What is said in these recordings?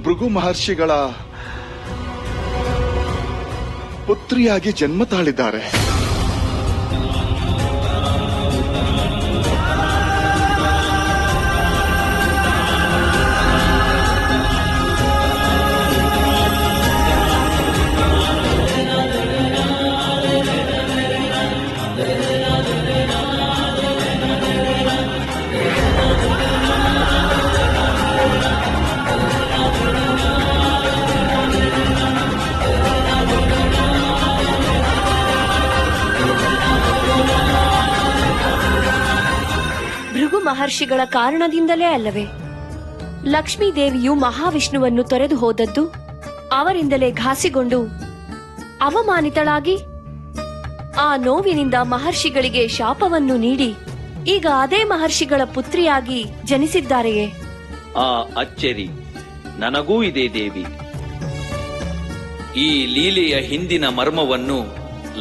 ಭೃಗು ಮಹರ್ಷಿಗಳ ಪುತ್ರಿಯಾಗಿ ಜನ್ಮ ತಾಳಿದ್ದಾರೆ. ಭೃಗು ಮಹರ್ಷಿಗಳ ಕಾರಣದಿಂದಲೇ ಅಲ್ಲವೇ ಲಕ್ಷ್ಮೀ ದೇವಿಯು ಮಹಾವಿಷ್ಣುವನ್ನು ತೊರೆದು ಹೋದದ್ದು? ಅವರಿಂದಲೇ ಘಾಸಿಗೊಂಡು ಅವಮಾನಿತಳಾಗಿ ಆ ನೋವಿನಿಂದ ಮಹರ್ಷಿಗಳಿಗೆ ಶಾಪವನ್ನು ನೀಡಿ ಈಗ ಅದೇ ಮಹರ್ಷಿಗಳ ಪುತ್ರಿಯಾಗಿ ಜನಿಸಿದ್ದಾರೆಯೇ? ಆ ಅಚ್ಚರಿ ನನಗೂ ಇದೆ ದೇವಿ. ಈ ಲೀಲೆಯ ಹಿಂದಿನ ಮರ್ಮವನ್ನು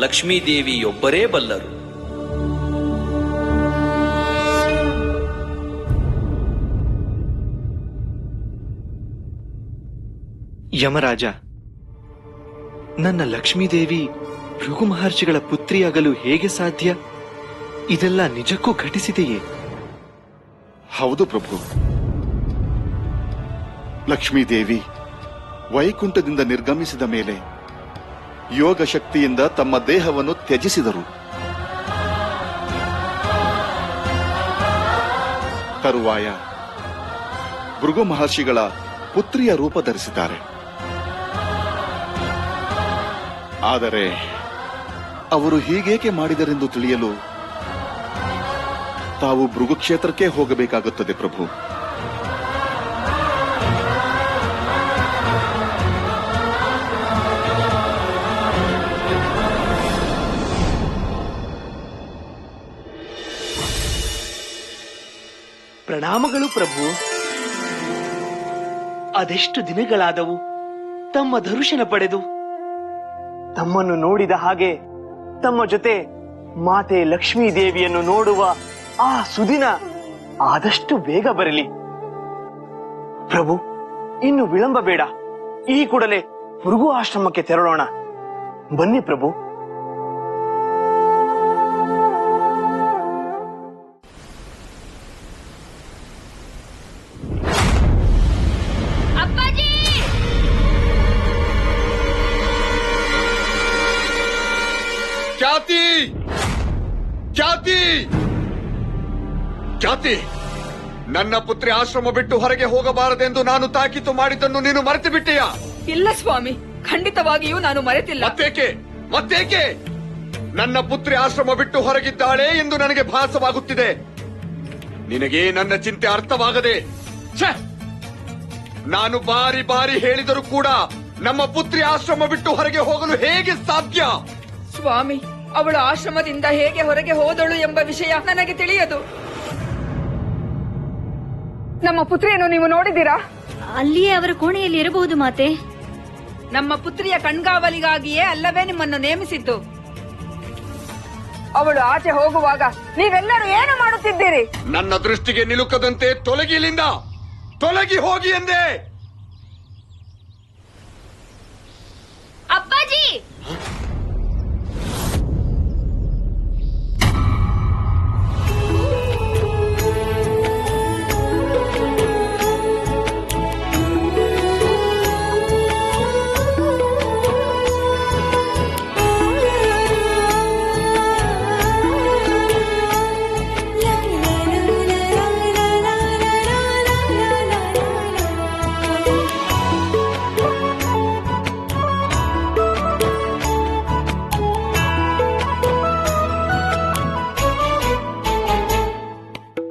ಲಕ್ಷ್ಮೀದೇವಿಯೊಬ್ಬರೇ ಬಲ್ಲರು. ಯಮರಾಜ, ನನ್ನ ಲಕ್ಷ್ಮೀದೇವಿ ಭೃಗು ಮಹರ್ಷಿಗಳ ಪುತ್ರಿಯಾಗಲು ಹೇಗೆ ಸಾಧ್ಯ? ಇದೆಲ್ಲ ನಿಜಕ್ಕೂ ಘಟಿಸಿದೆಯೇ? ಹೌದು ಪ್ರಭು. ಲಕ್ಷ್ಮೀದೇವಿ ವೈಕುಂಠದಿಂದ ನಿರ್ಗಮಿಸಿದ ಮೇಲೆ ಯೋಗ ಶಕ್ತಿಯಿಂದ ತಮ್ಮ ದೇಹವನ್ನು ತ್ಯಜಿಸಿದರು. ತರುವಾಯ ಭೃಗು ಮಹರ್ಷಿಗಳ ಪುತ್ರಿಯ ರೂಪ ಧರಿಸಿದ್ದಾರೆ. ಆದರೆ ಅವರು ಹೀಗೇಕೆ ಮಾಡಿದರೆಂದು ತಿಳಿಯಲು ತಾವು ಭೃಗು ಕ್ಷೇತ್ರಕ್ಕೆ ಹೋಗಬೇಕಾಗುತ್ತದೆ ಪ್ರಭು. ಪ್ರಣಾಮಗಳು ಪ್ರಭು. ಅದೆಷ್ಟು ದಿನಗಳಾದವು ತಮ್ಮ ದರ್ಶನ ಪಡೆದು. ತಮ್ಮನ್ನು ನೋಡಿದ ಹಾಗೆ ತಮ್ಮ ಜೊತೆ ಮಾತೆ ಲಕ್ಷ್ಮೀ ದೇವಿಯನ್ನು ನೋಡುವ ಆ ಸುದಿನ ಆದಷ್ಟು ಬೇಗ ಬರಲಿ. ಪ್ರಭು, ಇನ್ನು ವಿಳಂಬ ಬೇಡ. ಈ ಕೂಡಲೇ ಭೃಗು ಆಶ್ರಮಕ್ಕೆ ತೆರಳೋಣ. ಬನ್ನಿ ಪ್ರಭು. ಖ್ಯಾತಿ, ಖ್ಯಾತಿ, ಖ್ಯಾತಿ, ನನ್ನ ಪುತ್ರಿ ಆಶ್ರಮ ಬಿಟ್ಟು ಹೊರಗೆ ಹೋಗಬಾರದೆಂದು ನಾನು ತಾಕೀತು ಮಾಡಿದ್ದನ್ನು ನೀನು ಮರೆತು ಬಿಟ್ಟೆಯಾ? ಇಲ್ಲ ಸ್ವಾಮಿ, ಖಂಡಿತವಾಗಿಯೂ ನಾನು ಮರೆತಿಲ್ಲ. ಮತ್ತೇಕೆ ನನ್ನ ಪುತ್ರಿ ಆಶ್ರಮ ಬಿಟ್ಟು ಹೊರಗಿದ್ದಾಳೆ ಎಂದು ನನಗೆ ಭಾಸವಾಗುತ್ತಿದೆ. ನಿನಗೆ ನನ್ನ ಚಿಂತೆ ಅರ್ಥವಾಗದೆ ನಾನು ಬಾರಿ ಬಾರಿ ಹೇಳಿದರೂ ಕೂಡ ನಮ್ಮ ಪುತ್ರಿ ಆಶ್ರಮ ಬಿಟ್ಟು ಹೊರಗೆ ಹೋಗಲು ಹೇಗೆ ಸಾಧ್ಯ? ಸ್ವಾಮಿ, ಅವಳು ಆಶ್ರಮದಿಂದ ಹೇಗೆ ಹೊರಗೆ ಹೋದಳು ಎಂಬ ವಿಷಯ ನನಗೆ ತಿಳಿಯದು. ನಮ್ಮ ಪುತ್ರಿಯನ್ನು ನೀವು ನೋಡಿದ್ದೀರಾ? ಅಲ್ಲಿಯೇ ಅವರ ಕೋಣೆಯಲ್ಲಿ ಇರಬಹುದು ಮಾತೆ. ನಮ್ಮ ಪುತ್ರಿಯ ಕಣ್ಗಾವಲಿಗಾಗಿಯೇ ಅಲ್ಲವೇ ನಿಮ್ಮನ್ನು ನೇಮಿಸಿದ್ದು. ಅವಳು ಆಚೆ ಹೋಗುವಾಗ ನೀವೆಲ್ಲರೂ ಏನು ಮಾಡುತ್ತಿದ್ದೀರಿ? ನನ್ನ ದೃಷ್ಟಿಗೆ ನಿಲುಕದಂತೆ ತೊಲಗಿಲಿಂದ ತೊಲಗಿ ಹೋಗಿ ಎಂದೆ.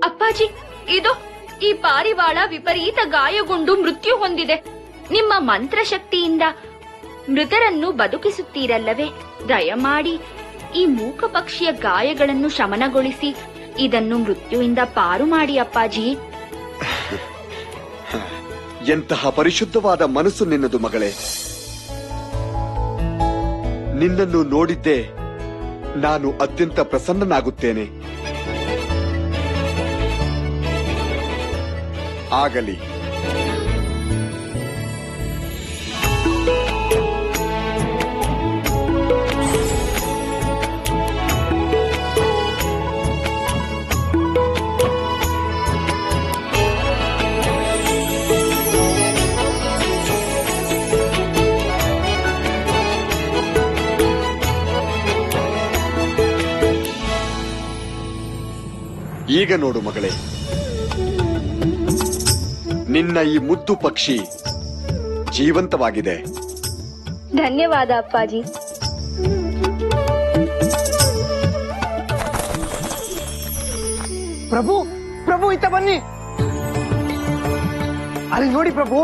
ಅಪ್ಪಾಜಿ, ಇದು ಈ ಪಾರಿವಾಳ ವಿಪರೀತ ಗಾಯಗೊಂಡು ಮೃತ್ಯು ಹೊಂದಿದೆ. ನಿಮ್ಮ ಮಂತ್ರಶಕ್ತಿಯಿಂದ ಮೃತರನ್ನು ಬದುಕಿಸುತ್ತೀರಲ್ಲವೇ? ದಯಮಾಡಿ ಈ ಮೂಕ ಪಕ್ಷಿಯ ಗಾಯಗಳನ್ನು ಶಮನಗೊಳಿಸಿ ಇದನ್ನು ಮೃತ್ಯುವಿಂದ ಪಾರು ಮಾಡಿ ಅಪ್ಪಾಜಿ. ಎಂತಹ ಪರಿಶುದ್ಧವಾದ ಮನಸ್ಸು ನಿನ್ನದು ಮಗಳೇ. ನಿನ್ನನ್ನು ನೋಡಿದ್ದೇ ನಾನು ಅತ್ಯಂತ ಪ್ರಸನ್ನನಾಗುತ್ತೇನೆ. ಆಗಲಿ, ಈಗ ನೋಡು ಮಗಳೇ, ನಿನ್ನ ಈ ಮುದ್ದು ಪಕ್ಷಿ ಜೀವಂತವಾಗಿದೆ. ಧನ್ಯವಾದ ಅಪ್ಪಾಜಿ. ಪ್ರಭು, ಪ್ರಭು ಇತ್ತ ಬನ್ನಿ. ಅಲ್ಲಿ ನೋಡಿ ಪ್ರಭು,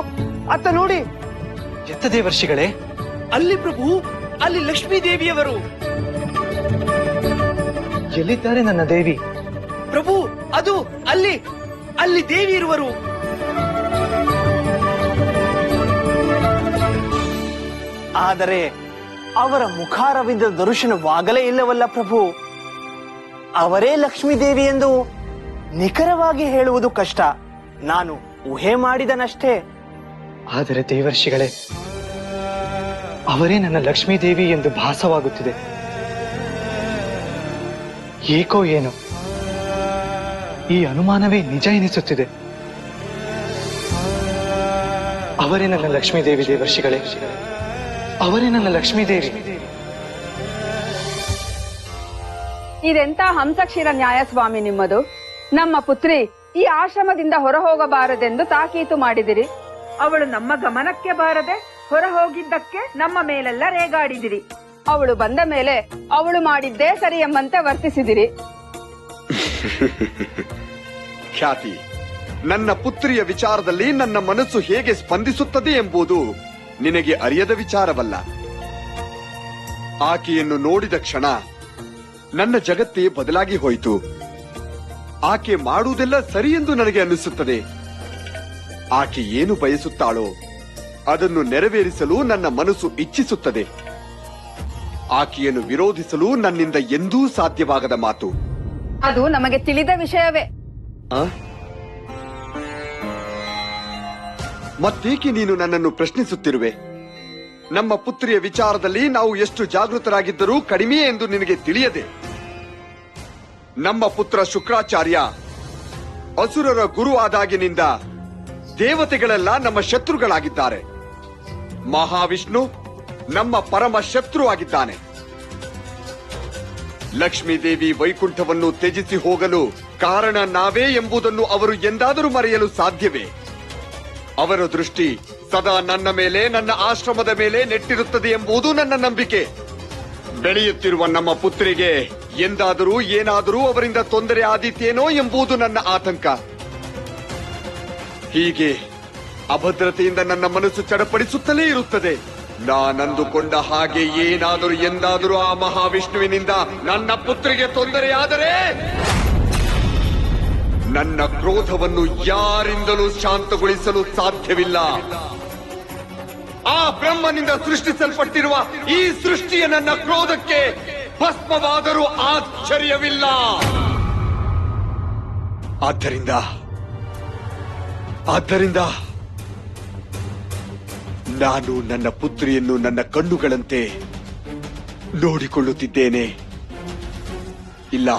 ಅತ್ತ ನೋಡಿ. ಎತ್ತ ದೇವರ್ಷಿಗಳೇ, ಅಲ್ಲಿ ಪ್ರಭು, ಅಲ್ಲಿ ಲಕ್ಷ್ಮೀ ದೇವಿಯವರು. ಎಲ್ಲಿದ್ದಾರೆ ನನ್ನ ದೇವಿ? ಪ್ರಭು, ಅದು ಅಲ್ಲಿ, ಅಲ್ಲಿ ದೇವಿ ಇರುವರು. ಆದರೆ ಅವರ ಮುಖಾರವಿಂದ ದರ್ಶನವಾಗಲೇ ಇಲ್ಲವಲ್ಲ ಪ್ರಭು. ಅವರೇ ಲಕ್ಷ್ಮೀ ದೇವಿ ಎಂದು ನಿಖರವಾಗಿ ಹೇಳುವುದು ಕಷ್ಟ. ನಾನು ಊಹೆ ಮಾಡಿದನಷ್ಟೇ. ಆದರೆ ದೇವರ್ಷಿಗಳೇ, ಅವರೇ ನನ್ನ ಲಕ್ಷ್ಮೀ ದೇವಿ ಎಂದು ಭಾಸವಾಗುತ್ತಿದೆ. ಏಕೋ ಏನೋ ಈ ಅನುಮಾನವೇ ನಿಜ ಎನಿಸುತ್ತಿದೆ. ಅವರೇ ನನ್ನ ಲಕ್ಷ್ಮೀ ದೇವಿ ದೇವರ್ಷಿಗಳೇ, ಅವರೇ ನನ್ನ ಲಕ್ಷ್ಮೀ ದೇವಿ. ಇದೆಂತ ಹಂಸಕ್ಷೀರ ನ್ಯಾಯ ಸ್ವಾಮಿ ನಿಮ್ಮದು. ನಮ್ಮ ಪುತ್ರಿ ಈ ಆಶ್ರಮದಿಂದ ಹೊರ ಹೋಗಬಾರದೆಂದು ತಾಕೀತು ಮಾಡಿದಿರಿ. ಅವಳು ನಮ್ಮ ಗಮನಕ್ಕೆ ಬಾರದೆ ಹೊರ ಹೋಗಿದ್ದಕ್ಕೆ ನಮ್ಮ ಮೇಲೆಲ್ಲ ರೇಗಾಡಿದಿರಿ. ಅವಳು ಬಂದ ಮೇಲೆ ಅವಳು ಮಾಡಿದ್ದೇ ಸರಿ ಎಂಬಂತೆ ವರ್ತಿಸಿದಿರಿ. ಖ್ಯಾತಿ, ನನ್ನ ಪುತ್ರಿಯ ವಿಚಾರದಲ್ಲಿ ನನ್ನ ಮನಸ್ಸು ಹೇಗೆ ಸ್ಪಂದಿಸುತ್ತದೆ ಎಂಬುದು ನಿನಗೆ ಅರಿಯದ ವಿಚಾರವಲ್ಲ. ಆಕೆಯನ್ನು ನೋಡಿದ ಕ್ಷಣ ನನ್ನ ಜಗತ್ತೇ ಬದಲಾಗಿ ಹೋಯಿತು. ಆಕೆ ಮಾಡುವುದೆಲ್ಲ ಸರಿ ಎಂದು ನನಗೆ ಅನ್ನಿಸುತ್ತದೆ. ಆಕೆ ಏನು ಬಯಸುತ್ತಾಳೋ ಅದನ್ನು ನೆರವೇರಿಸಲು ನನ್ನ ಮನಸ್ಸು ಇಚ್ಛಿಸುತ್ತದೆ. ಆಕೆಯನ್ನು ವಿರೋಧಿಸಲು ನನ್ನಿಂದ ಎಂದೂ ಸಾಧ್ಯವಾಗದ ಮಾತು. ಅದು ನಮಗೆ ತಿಳಿದ ವಿಷಯವೇ. ಮತ್ತೇಕೆ ನೀನು ನನ್ನನ್ನು ಪ್ರಶ್ನಿಸುತ್ತಿರುವೆ? ನಮ್ಮ ಪುತ್ರಿಯ ವಿಚಾರದಲ್ಲಿ ನಾವು ಎಷ್ಟು ಜಾಗೃತರಾಗಿದ್ದರೂ ಕಡಿಮೆಯೇ ಎಂದು ನಿನಗೆ ತಿಳಿಯದೆ. ನಮ್ಮ ಪುತ್ರ ಶುಕ್ರಾಚಾರ್ಯ ಅಸುರರ ಗುರು ಆದಾಗಿನಿಂದ ದೇವತೆಗಳೆಲ್ಲ ನಮ್ಮ ಶತ್ರುಗಳಾಗಿದ್ದಾರೆ. ಮಹಾವಿಷ್ಣು ನಮ್ಮ ಪರಮ ಶತ್ರು ಆಗಿದ್ದಾನೆ. ಲಕ್ಷ್ಮೀದೇವಿ ವೈಕುಂಠವನ್ನು ತ್ಯಜಿಸಿ ಹೋಗಲು ಕಾರಣ ನಾವೇ ಎಂಬುದನ್ನು ಅವರು ಎಂದಾದರೂ ಮರೆಯಲು ಸಾಧ್ಯವೇ? ಅವರ ದೃಷ್ಟಿ ಸದಾ ನನ್ನ ಮೇಲೆ, ನನ್ನ ಆಶ್ರಮದ ಮೇಲೆ ನೆಟ್ಟಿರುತ್ತದೆ ಎಂಬುದು ನನ್ನ ನಂಬಿಕೆ. ಬೆಳೆಯುತ್ತಿರುವ ನಮ್ಮ ಪುತ್ರಿಗೆ ಎಂದಾದರೂ ಏನಾದರೂ ಅವರಿಂದ ತೊಂದರೆ ಆದೀತೇನೋ ಎಂಬುದು ನನ್ನ ಆತಂಕ. ಹೀಗೆ ಅಭದ್ರತೆಯಿಂದ ನನ್ನ ಮನಸ್ಸು ಚಡಪಡಿಸುತ್ತಲೇ ಇರುತ್ತದೆ. ನಾನಂದುಕೊಂಡ ಹಾಗೆ ಏನಾದರೂ ಎಂದಾದರೂ ಆ ಮಹಾವಿಷ್ಣುವಿನಿಂದ ನನ್ನ ಪುತ್ರಿಗೆ ತೊಂದರೆಯಾದರೆ ನನ್ನ ಕ್ರೋಧವನ್ನು ಯಾರಿಂದಲೂ ಶಾಂತಗೊಳಿಸಲು ಸಾಧ್ಯವಿಲ್ಲ. ಆ ಬ್ರಹ್ಮನಿಂದ ಸೃಷ್ಟಿಸಲ್ಪಟ್ಟಿರುವ ಈ ಸೃಷ್ಟಿಯ ನನ್ನ ಕ್ರೋಧಕ್ಕೆ ಭಸ್ಮವಾದರೂ ಆಶ್ಚರ್ಯವಿಲ್ಲ. ಆದ್ದರಿಂದ ನಾನು ನನ್ನ ಪುತ್ರಿಯನ್ನು ನನ್ನ ಕಣ್ಣುಗಳಂತೆ ನೋಡಿಕೊಳ್ಳುತ್ತಿದ್ದೇನೆ. ಇಲ್ಲ,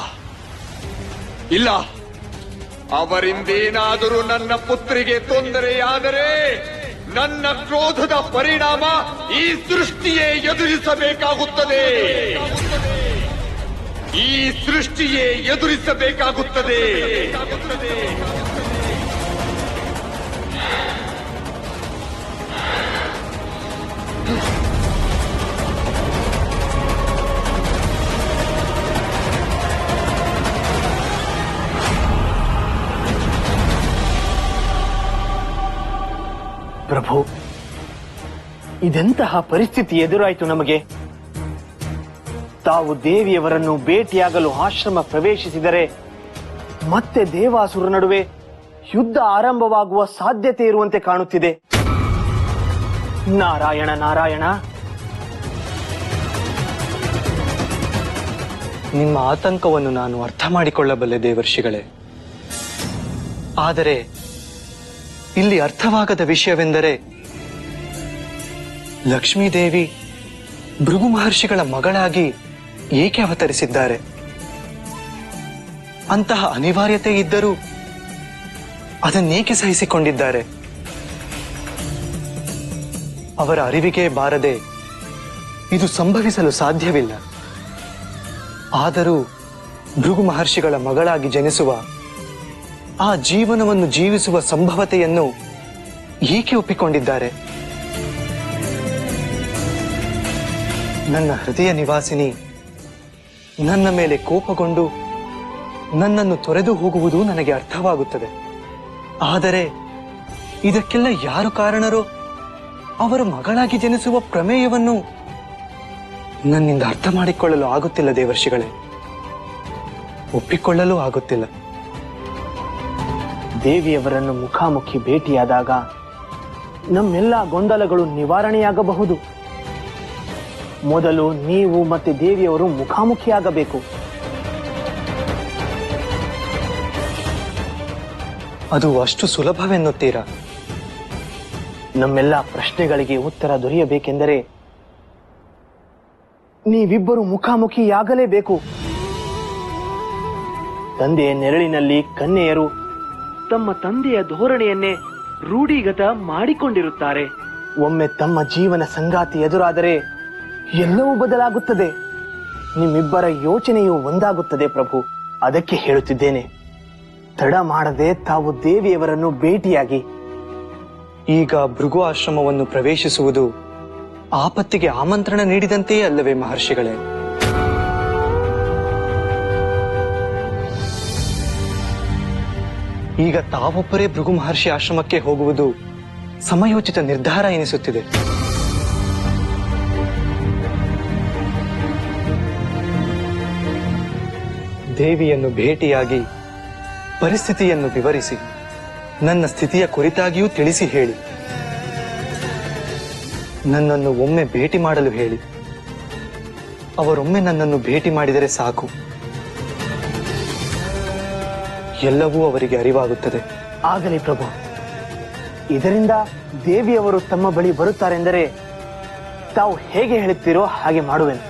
ಅವರಿಂದೇನಾದರೂ ನನ್ನ ಪುತ್ರಿಗೆ ತೊಂದರೆಯಾದರೆ ನನ್ನ ಕ್ರೋಧದ ಪರಿಣಾಮ ಈ ಸೃಷ್ಟಿಯೇ ಎದುರಿಸಬೇಕಾಗುತ್ತದೆ. ಈ ಸೃಷ್ಟಿಯೇ ಎದುರಿಸಬೇಕಾಗುತ್ತದೆ. ಪ್ರಭು, ಇದೆಂತಹ ಪರಿಸ್ಥಿತಿ ಎದುರಾಯಿತು ನಮಗೆ. ತಾವು ದೇವಿಯವರನ್ನು ಭೇಟಿಯಾಗಲು ಆಶ್ರಮ ಪ್ರವೇಶಿಸಿದರೆ ಮತ್ತೆ ದೇವಾಸುರ ನಡುವೆ ಯುದ್ಧ ಆರಂಭವಾಗುವ ಸಾಧ್ಯತೆ ಇರುವಂತೆ ಕಾಣುತ್ತಿದೆ. ನಾರಾಯಣ ನಾರಾಯಣ. ನಿಮ್ಮ ಆತಂಕವನ್ನು ನಾನು ಅರ್ಥ ಮಾಡಿಕೊಳ್ಳಬಲ್ಲೆ ದೇವರ್ಷಿಗಳೇ. ಆದರೆ ಇಲ್ಲಿ ಅರ್ಥವಾಗದ ವಿಷಯವೆಂದರೆ, ಲಕ್ಷ್ಮೀದೇವಿ ಭೃಗು ಮಹರ್ಷಿಗಳ ಮಗಳಾಗಿ ಏಕೆ ಅವತರಿಸಿದ್ದಾರೆ? ಅಂತಹ ಅನಿವಾರ್ಯತೆ ಇದ್ದರೂ ಅದನ್ನೇಕೆ ಸಹಿಸಿಕೊಂಡಿದ್ದಾರೆ? ಅವರ ಅರಿವಿಗೆ ಬಾರದೆ ಇದು ಸಂಭವಿಸಲು ಸಾಧ್ಯವಿಲ್ಲ. ಆದರೂ ಭೃಗು ಮಹರ್ಷಿಗಳ ಮಗಳಾಗಿ ಜನಿಸುವ ಆ ಜೀವನವನ್ನು ಜೀವಿಸುವ ಸಂಭವತೆಯನ್ನು ಏಕೆ ಒಪ್ಪಿಕೊಂಡಿದ್ದಾರೆ? ನನ್ನ ಹೃದಯ ನಿವಾಸಿನಿ ನನ್ನ ಮೇಲೆ ಕೋಪಗೊಂಡು ನನ್ನನ್ನು ತೊರೆದು ಹೋಗುವುದು ನನಗೆ ಅರ್ಥವಾಗುತ್ತದೆ. ಆದರೆ ಇದಕ್ಕೆಲ್ಲ ಯಾರು ಕಾರಣರೋ ಅವರ ಮಗಳಾಗಿ ಜನಿಸುವ ಪ್ರಮೇಯವನ್ನು ನನ್ನಿಂದ ಅರ್ಥ ಮಾಡಿಕೊಳ್ಳಲು ಆಗುತ್ತಿಲ್ಲ ದೇವರ್ಷಿಗಳೇ, ಒಪ್ಪಿಕೊಳ್ಳಲು ಆಗುತ್ತಿಲ್ಲ. ದೇವಿಯವರನ್ನು ಮುಖಾಮುಖಿ ಭೇಟಿಯಾದಾಗ ನಮ್ಮೆಲ್ಲ ಗೊಂದಲಗಳು ನಿವಾರಣೆಯಾಗಬಹುದು. ಮೊದಲು ನೀವು ಮತ್ತೆ ದೇವಿಯವರು ಮುಖಾಮುಖಿಯಾಗಬೇಕು. ಅದು ಅಷ್ಟು ಸುಲಭವೆನ್ನುತ್ತೀರಾ? ನಮ್ಮೆಲ್ಲ ಪ್ರಶ್ನೆಗಳಿಗೆ ಉತ್ತರ ದೊರೆಯಬೇಕೆಂದರೆ ನೀವಿಬ್ಬರು ಮುಖಾಮುಖಿಯಾಗಲೇಬೇಕು. ತಂದೆಯ ನೆರಳಿನಲ್ಲಿ ಕನ್ಯೆಯರು ತಮ್ಮ ತಂದೆಯ ಧೋರಣೆಯನ್ನೇ ರೂಢಿಗತ ಮಾಡಿಕೊಂಡಿರುತ್ತಾರೆ. ಒಮ್ಮೆ ತಮ್ಮ ಜೀವನ ಸಂಗಾತಿ ಎದುರಾದರೆ ಎಲ್ಲವೂ ಬದಲಾಗುತ್ತದೆ. ನಿಮ್ಮಿಬ್ಬರ ಯೋಚನೆಯು ಒಂದಾಗುತ್ತದೆ ಪ್ರಭು. ಅದಕ್ಕೆ ಹೇಳುತ್ತಿದ್ದೇನೆ, ತಡ ಮಾಡದೆ ತಾವು ದೇವಿಯವರನ್ನು ಭೇಟಿಯಾಗಿ. ಈಗ ಭೃಗು ಆಶ್ರಮವನ್ನು ಪ್ರವೇಶಿಸುವುದು ಆಪತ್ತಿಗೆ ಆಮಂತ್ರಣ ನೀಡಿದಂತೆಯೇ ಅಲ್ಲವೇ ಮಹರ್ಷಿಗಳೇ? ಈಗ ತಾವೊಬ್ಬರೇ ಭೃಗು ಮಹರ್ಷಿ ಆಶ್ರಮಕ್ಕೆ ಹೋಗುವುದು ಸಮಯೋಚಿತ ನಿರ್ಧಾರ ಎನಿಸುತ್ತಿದೆ. ದೇವಿಯನ್ನು ಭೇಟಿಯಾಗಿ ಪರಿಸ್ಥಿತಿಯನ್ನು ವಿವರಿಸಿ ನನ್ನ ಸ್ಥಿತಿಯ ಕುರಿತಾಗಿಯೂ ತಿಳಿಸಿ ಹೇಳಿ. ನನ್ನನ್ನು ಒಮ್ಮೆ ಭೇಟಿ ಮಾಡಲು ಹೇಳಿ. ಅವರೊಮ್ಮೆ ನನ್ನನ್ನು ಭೇಟಿ ಮಾಡಿದರೆ ಸಾಕು, ಎಲ್ಲವೂ ಅವರಿಗೆ ಅರಿವಾಗುತ್ತದೆ. ಆಗಲಿ ಪ್ರಭು. ಇದರಿಂದ ದೇವಿಯವರು ತಮ್ಮ ಬಳಿ ಬರುತ್ತಾರೆಂದರೆ ತಾವು ಹೇಗೆ ಹೇಳುತ್ತೀರೋ ಹಾಗೆ ಮಾಡುವೆನು.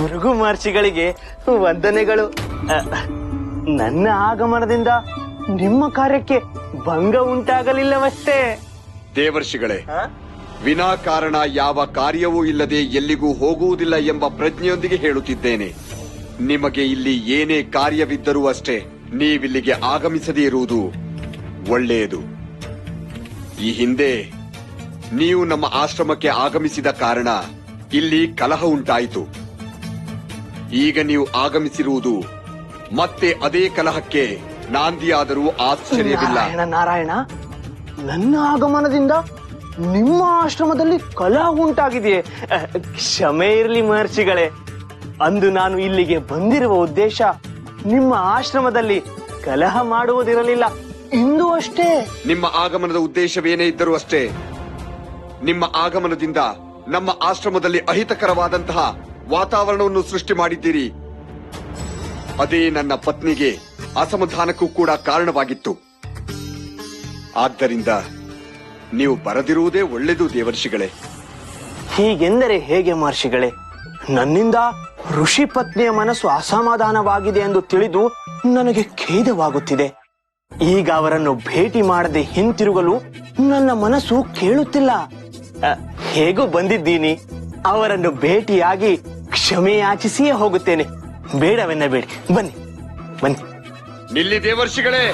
ಭೃಗು ಮಹರ್ಷಿಗಳಿಗೆ ವಂದನೆಗಳು. ನನ್ನ ಆಗಮನದಿಂದ ನಿಮ್ಮ ಕಾರ್ಯಕ್ಕೆ ಭಂಗ ಉಂಟಾಗಲಿಲ್ಲವಷ್ಟೇ. ದೇವರ್ಷಿಗಳೇ, ವಿನಾಕಾರಣ ಯಾವ ಕಾರ್ಯವೂ ಇಲ್ಲದೆ ಎಲ್ಲಿಗೂ ಹೋಗುವುದಿಲ್ಲ ಎಂಬ ಪ್ರಜ್ಞೆಯೊಂದಿಗೆ ಹೇಳುತ್ತಿದ್ದೇನೆ. ನಿಮಗೆ ಇಲ್ಲಿ ಏನೇ ಕಾರ್ಯವಿದ್ದರೂ ಅಷ್ಟೇ, ನೀವಿಲ್ಲಿಗೆ ಆಗಮಿಸದೇ ಇರುವುದು ಒಳ್ಳೆಯದು. ಈ ಹಿಂದೆ ನೀವು ನಮ್ಮ ಆಶ್ರಮಕ್ಕೆ ಆಗಮಿಸಿದ ಕಾರಣ ಇಲ್ಲಿ ಕಲಹ ಉಂಟಾಯಿತು. ಈಗ ನೀವು ಆಗಮಿಸಿರುವುದು ಮತ್ತೆ ಅದೇ ಕಲಹಕ್ಕೆ ನಾಂದಿಯಾದರೂ ಆಶ್ಚರ್ಯವಿಲ್ಲ. ನಾರಾಯಣ, ನನ್ನ ಆಗಮನದಿಂದ ನಿಮ್ಮ ಆಶ್ರಮದಲ್ಲಿ ಕಲಹ ಉಂಟಾಗಿದೆಯೇ? ಕ್ಷಮೆ ಇರಲಿ ಮಹರ್ಷಿಗಳೇ. ಅಂದು ನಾನು ಇಲ್ಲಿಗೆ ಬಂದಿರುವ ಉದ್ದೇಶ ನಿಮ್ಮ ಆಶ್ರಮದಲ್ಲಿ ಕಲಹ ಮಾಡುವುದಿರಲಿಲ್ಲ. ಇಂದು ಅಷ್ಟೇ. ನಿಮ್ಮ ಆಗಮನದ ಉದ್ದೇಶವೇನೇ ಇದ್ದರೂ ಅಷ್ಟೇ, ನಿಮ್ಮ ಆಗಮನದಿಂದ ನಮ್ಮ ಆಶ್ರಮದಲ್ಲಿ ಅಹಿತಕರವಾದಂತಹ ವಾತಾವರಣವನ್ನು ಸೃಷ್ಟಿ ಮಾಡಿದ್ದೀರಿ. ಅದೇ ನನ್ನ ಪತ್ನಿಗೆ ಅಸಮಾಧಾನಕ್ಕೂ ಕೂಡ ಕಾರಣವಾಗಿತ್ತು. ಆದ್ದರಿಂದ ನೀವು ಬರದಿರುವುದೇ ಒಳ್ಳೆಯದು ದೇವರ್ಷಿಗಳೇ. ಹೀಗೆಂದರೆ ಹೇಗೆ ಮಹರ್ಷಿಗಳೇ? ನನ್ನಿಂದ ಋಷಿ ಪತ್ನಿಯ ಮನಸ್ಸು ಅಸಮಾಧಾನವಾಗಿದೆ ಎಂದು ತಿಳಿದು ನನಗೆ ಖೇದವಾಗುತ್ತಿದೆ. ಈಗ ಅವರನ್ನು ಭೇಟಿ ಮಾಡದೆ ಹಿಂತಿರುಗಲು ನನ್ನ ಮನಸ್ಸು ಕೇಳುತ್ತಿಲ್ಲ. ಹೇಗೂ ಬಂದಿದ್ದೀನಿ, ಅವರನ್ನು ಭೇಟಿಯಾಗಿ ಕ್ಷಮೆ ಯಾಚಿಸಿಯೇ ಹೋಗುತ್ತೇನೆ. ಬೇಡವೆನ್ನಬೇಡಿ, ಬನ್ನಿ ಬನ್ನಿ. ನಿಲ್ಲಿ ದೇವರ್ಷಿಗಳೇ.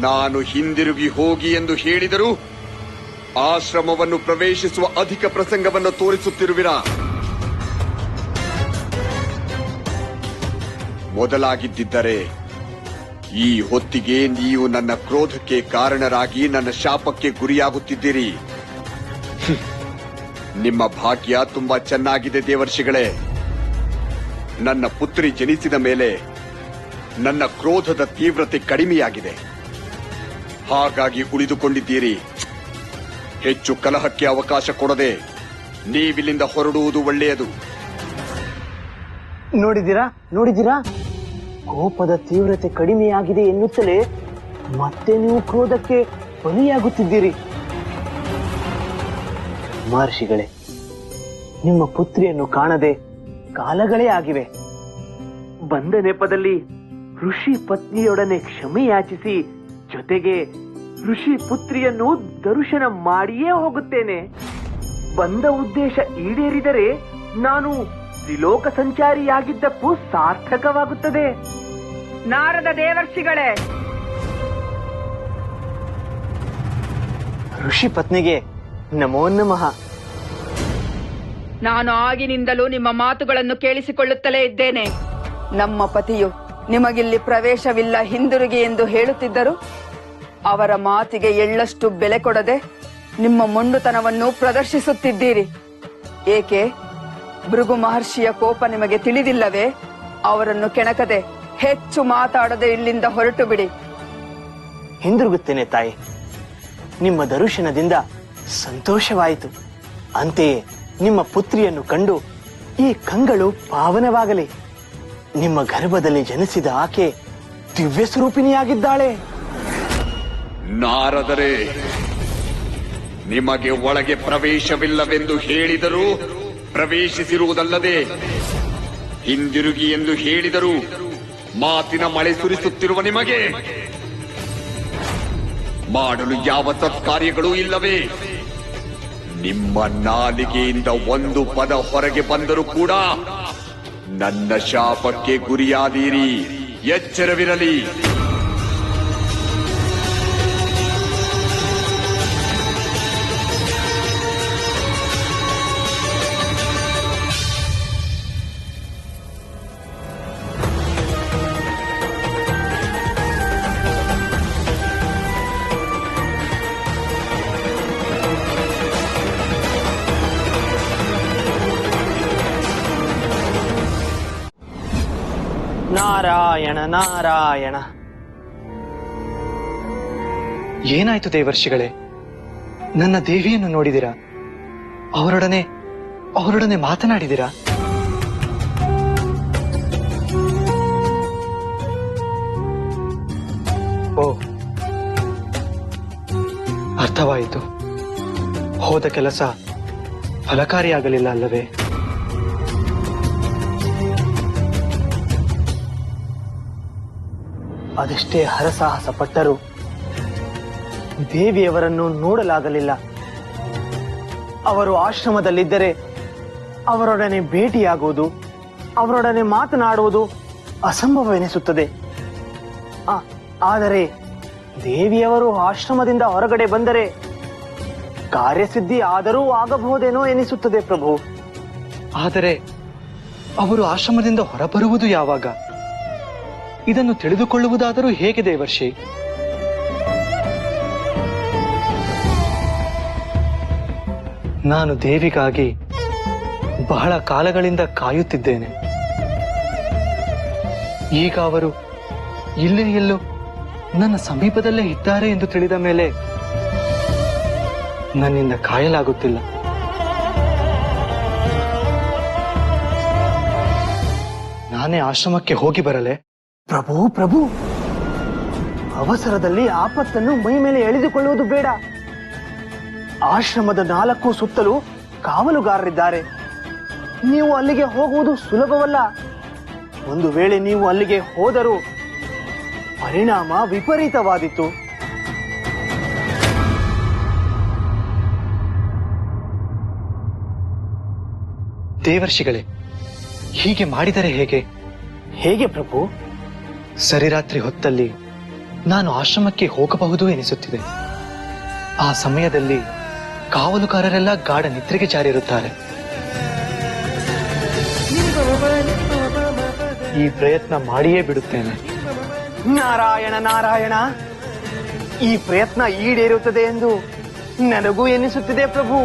ನಾನು ಹಿಂದಿರುಗಿ ಹೋಗಿ ಎಂದು ಹೇಳಿದರೂ ಆಶ್ರಮವನ್ನು ಪ್ರವೇಶಿಸುವ ಅಧಿಕ ಪ್ರಸಂಗವನ್ನು ತೋರಿಸುತ್ತಿರುವಿರಾ? ಮೊದಲಾಗಿದ್ದರೆ ಈ ಹೊತ್ತಿಗೆ ನೀವು ನನ್ನ ಕ್ರೋಧಕ್ಕೆ ಕಾರಣರಾಗಿ ನನ್ನ ಶಾಪಕ್ಕೆ ಗುರಿಯಾಗುತ್ತಿದ್ದೀರಿ. ನಿಮ್ಮ ಭಾಗ್ಯ ತುಂಬಾ ಚೆನ್ನಾಗಿದೆ ದೇವರ್ಷಿಗಳೇ. ನನ್ನ ಪುತ್ರಿ ಜನಿಸಿದ ಮೇಲೆ ನನ್ನ ಕ್ರೋಧದ ತೀವ್ರತೆ ಕಡಿಮೆಯಾಗಿದೆ. ಹಾಗಾಗಿ ಉಳಿದುಕೊಂಡಿದ್ದೀರಿ. ಹೆಚ್ಚು ಕಲಹಕ್ಕೆ ಅವಕಾಶ ಕೊಡದೆ ನೀವಿಲ್ಲಿಂದ ಹೊರಡುವುದು ಒಳ್ಳೆಯದು. ನೋಡಿದಿರಾ ಕೋಪದ ತೀವ್ರತೆ ಕಡಿಮೆಯಾಗಿದೆ ಎನ್ನುತ್ತಲೇ ಮತ್ತೆ ನೀವು ಕ್ರೋಧಕ್ಕೆ ಬಲಿಯಾಗುತ್ತಿದ್ದೀರಿ. ಮಹರ್ಷಿಗಳೇ, ನಿಮ್ಮ ಪುತ್ರಿಯನ್ನು ಕಾಣದೆ ಕಾಲಗಳೇ ಆಗಿವೆ. ಬಂದ ನೆಪದಲ್ಲಿ ಋಷಿ ಪತ್ನಿಯೊಡನೆ ಕ್ಷಮೆ ಯಾಚಿಸಿ ಜೊತೆಗೆ ಋಷಿ ಪುತ್ರಿಯನ್ನು ದರ್ಶನ ಮಾಡಿಯೇ ಹೋಗುತ್ತೇನೆ. ಬಂದ ಉದ್ದೇಶ ಈಡೇರಿದರೆ ನಾನು ತ್ರಿಲೋಕ ಸಂಚಾರಿಯಾಗಿದ್ದಕ್ಕೂ ಸಾರ್ಥಕವಾಗುತ್ತದೆ. ನಾರದ ದೇವರ್ಷಿಗಳೇ, ಋಷಿ ಪತ್ನಿಗೆ ನಮೋ ನಮಃ. ನಾನು ಆಗಿನಿಂದಲೂ ನಿಮ್ಮ ಮಾತುಗಳನ್ನು ಕೇಳಿಸಿಕೊಳ್ಳುತ್ತಲೇ ಇದ್ದೇನೆ. ನಮ್ಮ ಪತಿಯು ನಿಮಗಿಲ್ಲಿ ಪ್ರವೇಶವಿಲ್ಲ, ಹಿಂದಿರುಗಿ ಎಂದು ಹೇಳುತ್ತಿದ್ದರು. ಅವರ ಮಾತಿಗೆ ಎಳ್ಳಷ್ಟು ಬೆಲೆ ಕೊಡದೆ ನಿಮ್ಮ ಮೊಂಡುತನವನ್ನು ಪ್ರದರ್ಶಿಸುತ್ತಿದ್ದೀರಿ. ಏಕೆ? ಭೃಗು ಮಹರ್ಷಿಯ ಕೋಪ ನಿಮಗೆ ತಿಳಿದಿಲ್ಲವೇ? ಅವರನ್ನು ಕೆಣಕದೆ ಹೆಚ್ಚು ಮಾತಾಡದೆ ಇಲ್ಲಿಂದ ಹೊರಟು ಬಿಡಿ. ಹಿಂದಿರುಗುತ್ತೇನೆ ತಾಯಿ. ನಿಮ್ಮ ದರ್ಶನದಿಂದ ಸಂತೋಷವಾಯಿತು. ಅಂತೆಯೇ ನಿಮ್ಮ ಪುತ್ರಿಯನ್ನು ಕಂಡು ಈ ಕಂಗಳು ಪಾವನವಾಗಲಿ. ನಿಮ್ಮ ಗರ್ಭದಲ್ಲಿ ಜನಿಸಿದ ಆಕೆ ದಿವ್ಯ ಸ್ವರೂಪಿಣಿಯಾಗಿದ್ದಾಳೆ. ನಾರದರೆ, ನಿಮಗೆ ಒಳಗೆ ಪ್ರವೇಶವಿಲ್ಲವೆಂದು ಹೇಳಿದರೂ ಪ್ರವೇಶಿಸಿರುವುದಲ್ಲದೆ ಹಿಂದಿರುಗಿ ಎಂದು ಹೇಳಿದರೂ ಮಾತಿನ ಮಳೆ ಸುರಿಸುತ್ತಿರುವ ನಿಮಗೆ ಮಾಡಲು ಯಾವ ಸತ್ಕಾರ್ಯಗಳೂ ಇಲ್ಲವೇ? ನಿಮ್ಮ ನಾಲಿಗೆಯಿಂದ ಒಂದು ಪದ ಹೊರಗೆ ಬಂದರೂ ಕೂಡ ನನ್ನ ಶಾಪಕ್ಕೆ ಗುರಿಯಾದೀರಿ. ಎಚ್ಚರವಿರಲಿ. ನಾರಾಯಣ ನಾರಾಯಣ. ಏನಾಯ್ತು ದೇವರ್ಷಿಗಳೇ? ನನ್ನ ದೇವಿಯನ್ನು ನೋಡಿದಿರಾ? ಅವರೊಡನೆ ಮಾತನಾಡಿದಿರಾ? ಓ, ಅರ್ಥವಾಯಿತು. ಹೋದ ಕೆಲಸ ಫಲಕಾರಿಯಾಗಲಿಲ್ಲ ಅಲ್ಲವೇ? ಅದೆಷ್ಟೇ ಹರಸಾಹಸ ಪಟ್ಟರೂ ದೇವಿಯವರನ್ನು ನೋಡಲಾಗಲಿಲ್ಲ. ಅವರು ಆಶ್ರಮದಲ್ಲಿದ್ದರೆ ಅವರೊಡನೆ ಭೇಟಿಯಾಗುವುದು, ಅವರೊಡನೆ ಮಾತನಾಡುವುದು ಅಸಂಭವವೆನಿಸುತ್ತದೆ. ಆದರೆ ದೇವಿಯವರು ಆಶ್ರಮದಿಂದ ಹೊರಗಡೆ ಬಂದರೆ ಕಾರ್ಯಸಿದ್ಧಿ ಆದರೂ ಆಗಬಹುದೇನೋ ಎನಿಸುತ್ತದೆ ಪ್ರಭು. ಆದರೆ ಅವರು ಆಶ್ರಮದಿಂದ ಹೊರಬರುವುದು ಯಾವಾಗ? ಇದನ್ನು ತಿಳಿದುಕೊಳ್ಳುವುದಾದರೂ ಹೇಗೆ ದೇವರ್ಷಿ? ನಾನು ದೇವಿಗಾಗಿ ಬಹಳ ಕಾಲಗಳಿಂದ ಕಾಯುತ್ತಿದ್ದೇನೆ. ಈಗ ಅವರು ಇಲ್ಲೇ ಎಲ್ಲೋ ನನ್ನ ಸಮೀಪದಲ್ಲೇ ಇದ್ದಾರೆ ಎಂದು ತಿಳಿದ ಮೇಲೆ ನನ್ನಿಂದ ಕಾಯಲಾಗುತ್ತಿಲ್ಲ. ನಾನೇ ಆಶ್ರಮಕ್ಕೆ ಹೋಗಿ ಬರಲೆ? ಪ್ರಭು ಪ್ರಭು, ಅವಸರದಲ್ಲಿ ಆಪತ್ತನ್ನು ಮೈ ಮೇಲೆ ಎಳೆದುಕೊಳ್ಳುವುದು ಬೇಡ. ಆಶ್ರಮದ 4 ಸುತ್ತಲೂ ಕಾವಲುಗಾರರಿದ್ದಾರೆ. ನೀವು ಅಲ್ಲಿಗೆ ಹೋಗುವುದು ಸುಲಭವಲ್ಲ. ಒಂದು ವೇಳೆ ನೀವು ಅಲ್ಲಿಗೆ ಹೋದರೂ ಪರಿಣಾಮ ವಿಪರೀತವಾದೀತು. ದೇವರ್ಷಿಗಳೇ, ಹೀಗೆ ಮಾಡಿದರೆ ಹೇಗೆ? ಹೇಗೆ ಪ್ರಭು? ಸರಿರಾತ್ರಿ ಹೊತ್ತಲ್ಲಿ ನಾನು ಆಶ್ರಮಕ್ಕೆ ಹೋಗಬಹುದು ಎನಿಸುತ್ತಿದೆ. ಆ ಸಮಯದಲ್ಲಿ ಕಾವಲುಗಾರರೆಲ್ಲ ಗಾಢ ನಿದ್ರೆಗೆ ಜಾರಿರುತ್ತಾರೆ. ಈ ಪ್ರಯತ್ನ ಮಾಡಿಯೇ ಬಿಡುತ್ತೇನೆ. ನಾರಾಯಣ ನಾರಾಯಣ, ಈ ಪ್ರಯತ್ನ ಈಡೇರುತ್ತದೆ ಎಂದು ನನಗೂ ಎನಿಸುತ್ತಿದೆ ಪ್ರಭು.